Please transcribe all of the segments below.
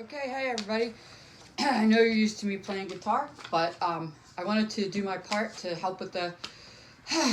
Okay, hey everybody. I know you're used to me playing guitar, but I wanted to do my part to help with the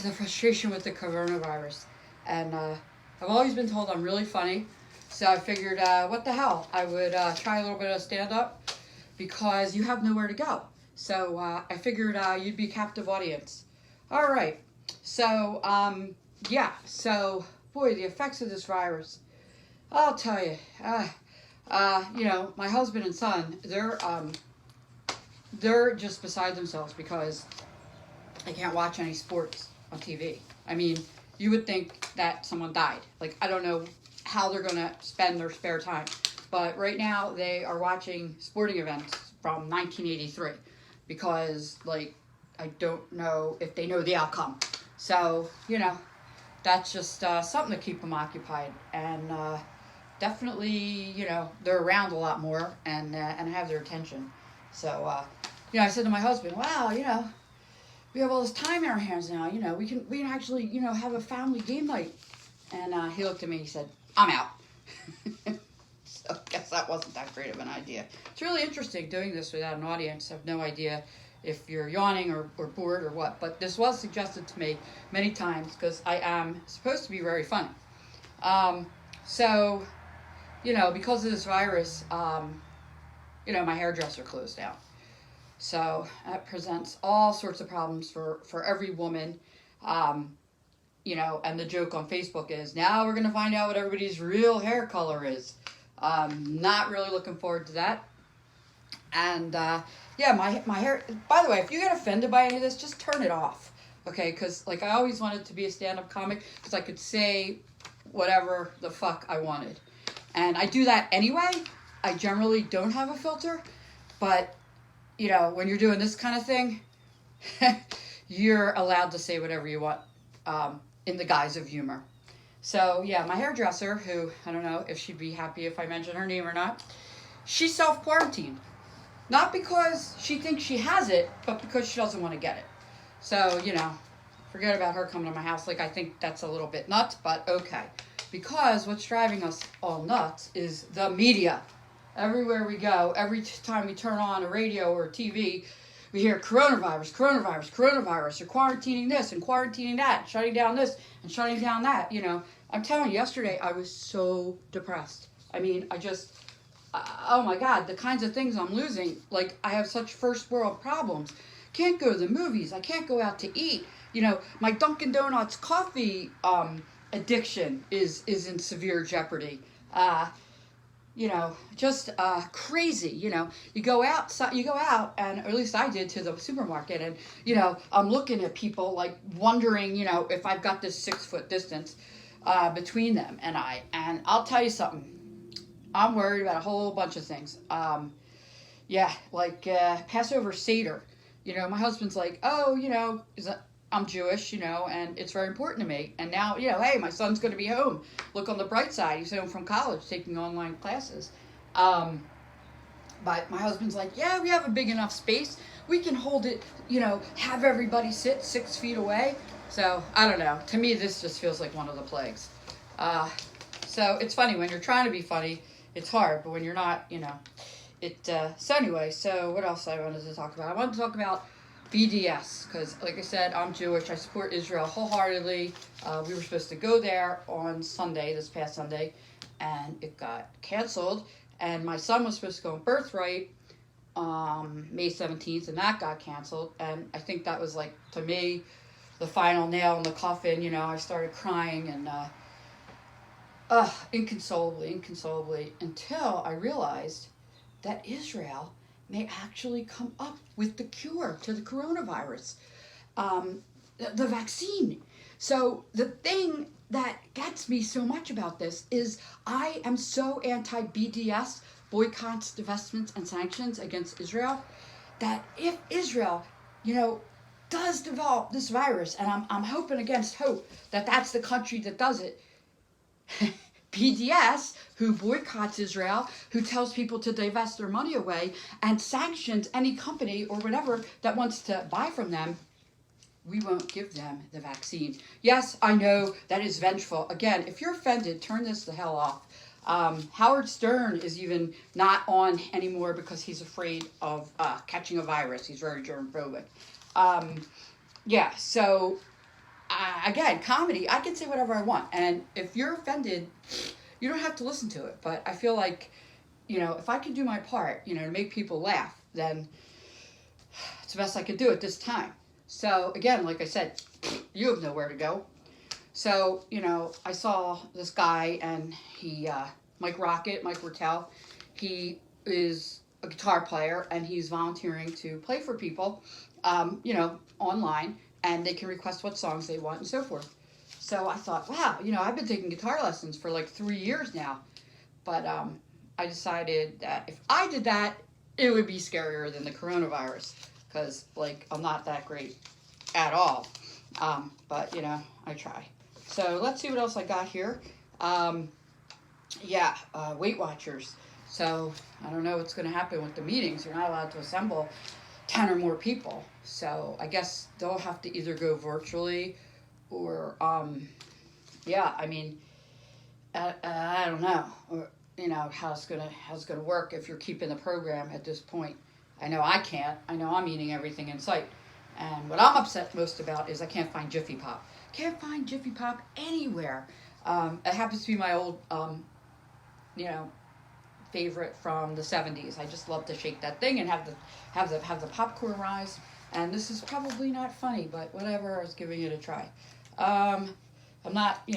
the frustration with the coronavirus. And I've always been told I'm really funny, so I figured, what the hell? I would try a little bit of stand-up because you have nowhere to go. So I figured you'd be a captive audience. All right. So yeah. So boy, the effects of this virus. I'll tell you. My husband and son, they're just beside themselves because they can't watch any sports on TV. I mean, you would think that someone died. Like, I don't know how they're going to spend their spare time. But right now, they are watching sporting events from 1983 because, like, I don't know if they know the outcome. So, that's just something to keep them occupied. And, definitely, they're around a lot more and have their attention. So, I said to my husband, wow, we have all this time in our hands now. We can actually, have a family game night. And he looked at me and he said, I'm out. So I guess that wasn't that great of an idea. It's really interesting doing this without an audience. I have no idea if you're yawning or bored or what. But this was suggested to me many times because I am supposed to be very funny. So, because of this virus, my hairdresser closed down. So that presents all sorts of problems for every woman. And the joke on Facebook is, now we're going to find out what everybody's real hair color is. Not really looking forward to that. And, my hair, by the way, if you get offended by any of this, just turn it off. Okay, because, I always wanted to be a stand-up comic because I could say whatever the fuck I wanted. And I do that anyway. I generally don't have a filter. But, when you're doing this kind of thing, you're allowed to say whatever you want in the guise of humor. So, yeah, my hairdresser, who, I don't know if she'd be happy if I mention her name or not, she's self-quarantined. Not because she thinks she has it, but because she doesn't want to get it. So, forget about her coming to my house. I think that's a little bit nuts, but okay. Because what's driving us all nuts is the media. Everywhere we go, every time we turn on a radio or a TV, we hear coronavirus, coronavirus, coronavirus. You're quarantining this and quarantining that, shutting down this and shutting down that. I'm telling you, yesterday I was so depressed. I mean, oh my God, the kinds of things I'm losing. I have such first world problems. Can't go to the movies. I can't go out to eat. My Dunkin' Donuts coffee addiction is in severe jeopardy. Just crazy. You go out, and or at least I did, to the supermarket, and I'm looking at people wondering, if I've got this 6-foot distance between them and I. And I'll tell you something. I'm worried about a whole bunch of things. Passover Seder. My husband's like, oh, I'm Jewish, and it's very important to me. And now, hey, my son's going to be home. Look on the bright side. He's home from college taking online classes. But my husband's like, yeah, we have a big enough space. We can hold it, have everybody sit 6 feet away. So, I don't know. To me, this just feels like one of the plagues. So, it's funny. When you're trying to be funny, it's hard. But when you're not, So anyway, what else I wanted to talk about? I wanted to talk about BDS, because like I said, I'm Jewish. I support Israel wholeheartedly. We were supposed to go there on Sunday, this past Sunday, and it got canceled. And my son was supposed to go on birthright May 17th, and that got canceled. And I think that was, to me, the final nail in the coffin. I started crying and inconsolably, until I realized that Israel may actually come up with the cure to the coronavirus, the vaccine. So the thing that gets me so much about this is I am so anti-BDS, boycotts, divestments, and sanctions against Israel, that if Israel, does develop this virus, and I'm hoping against hope that that's the country that does it, BDS, who boycotts Israel, who tells people to divest their money away, and sanctions any company or whatever that wants to buy from them, we won't give them the vaccine. Yes, I know that is vengeful. Again, if you're offended, turn this the hell off. Howard Stern is even not on anymore because he's afraid of catching a virus. He's very germphobic. Yeah, so again, comedy, I can say whatever I want. And if you're offended, you don't have to listen to it. But I feel like, if I can do my part, to make people laugh, then it's the best I could do at this time. So again, like I said, you have nowhere to go. So, I saw this guy and he, Mike Rotel, he is a guitar player and he's volunteering to play for people, online, and they can request what songs they want and so forth. So I thought, wow, I've been taking guitar lessons for like 3 years now. But I decided that if I did that, it would be scarier than the coronavirus because, I'm not that great at all. But, I try. So let's see what else I got here. Weight Watchers. So I don't know what's going to happen with the meetings. You're not allowed to assemble 10 or more people. So I guess they'll have to either go virtually or, I don't know, or, how it's gonna work if you're keeping the program at this point. I know I can't. I know I'm eating everything in sight. And what I'm upset most about is I can't find Jiffy Pop. Can't find Jiffy Pop anywhere. It happens to be my old, favorite from the 70s. I just love to shake that thing and have the popcorn rise. And this is probably not funny, but whatever, I was giving it a try. I'm not,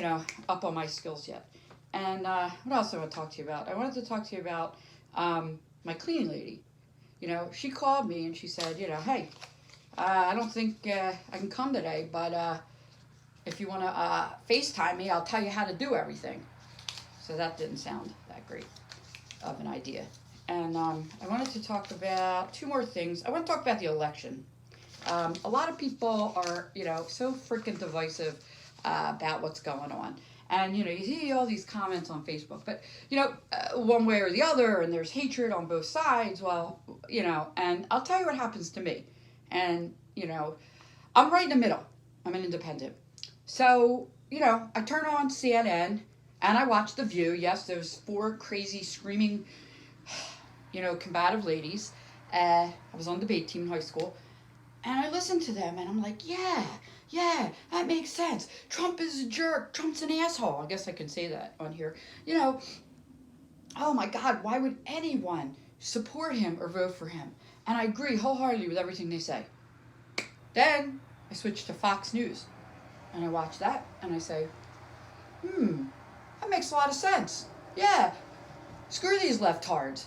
up on my skills yet. And what else do I want to talk to you about? I wanted to talk to you about my cleaning lady. She called me and she said, hey, I don't think I can come today, but if you want to FaceTime me, I'll tell you how to do everything. So that didn't sound that great of an idea. And I wanted to talk about 2 more things. I want to talk about the election. A lot of people are, so freaking divisive about what's going on. And, you see all these comments on Facebook, but, one way or the other, and there's hatred on both sides. Well, and I'll tell you what happens to me. And, I'm right in the middle. I'm an independent. So, I turn on CNN and I watch The View. Yes, there's 4 crazy screaming, combative ladies. I was on the debate team in high school. And I listen to them and I'm like, yeah, that makes sense. Trump is a jerk. Trump's an asshole. I guess I can say that on here. Oh my God, why would anyone support him or vote for him? And I agree wholeheartedly with everything they say. Then I switch to Fox News and I watch that and I say, that makes a lot of sense. Yeah, screw these leftards.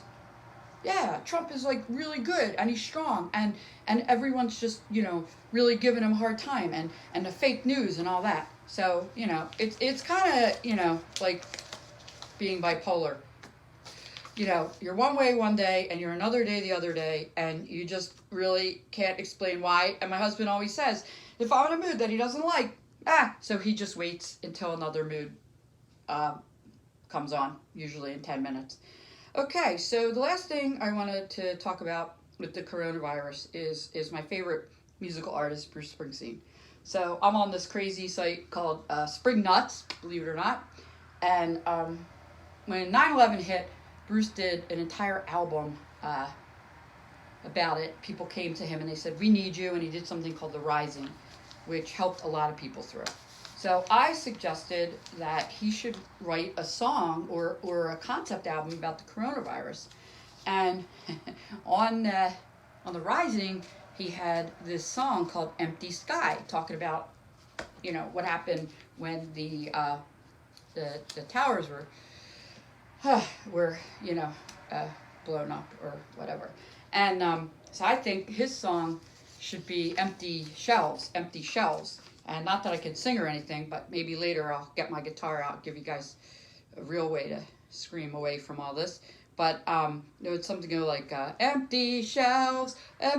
Yeah, Trump is really good and he's strong and everyone's just, really giving him a hard time and the fake news and all that. So, it's kind of, like being bipolar. You're one way one day and you're another day the other day and you just really can't explain why. And my husband always says, if I'm in a mood that he doesn't like, so he just waits until another mood comes on, usually in 10 minutes. Okay, so the last thing I wanted to talk about with the coronavirus is my favorite musical artist, Bruce Springsteen. So I'm on this crazy site called Spring Nuts, believe it or not. And when 9/11 hit, Bruce did an entire album about it. People came to him and they said, we need you. And he did something called The Rising, which helped a lot of people through. So I suggested that he should write a song or a concept album about the coronavirus. And on The Rising, he had this song called Empty Sky, talking about, what happened when the towers were blown up or whatever. And so I think his song should be Empty Shelves. And not that I can sing or anything, but maybe later I'll get my guitar out, give you guys a real way to scream away from all this. But it would something go like, empty shelves, I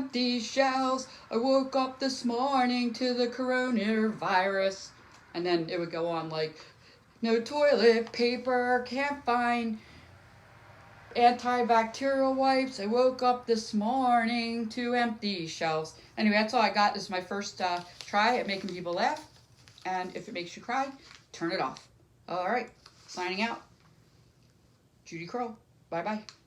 woke up this morning to the coronavirus. And then it would go on like, no toilet paper, can't find antibacterial wipes. I woke up this morning to empty shelves. Anyway, that's all I got. This is my first try at making people laugh. And if it makes you cry, turn it off. All right, signing out. Judy Kroll. Bye bye.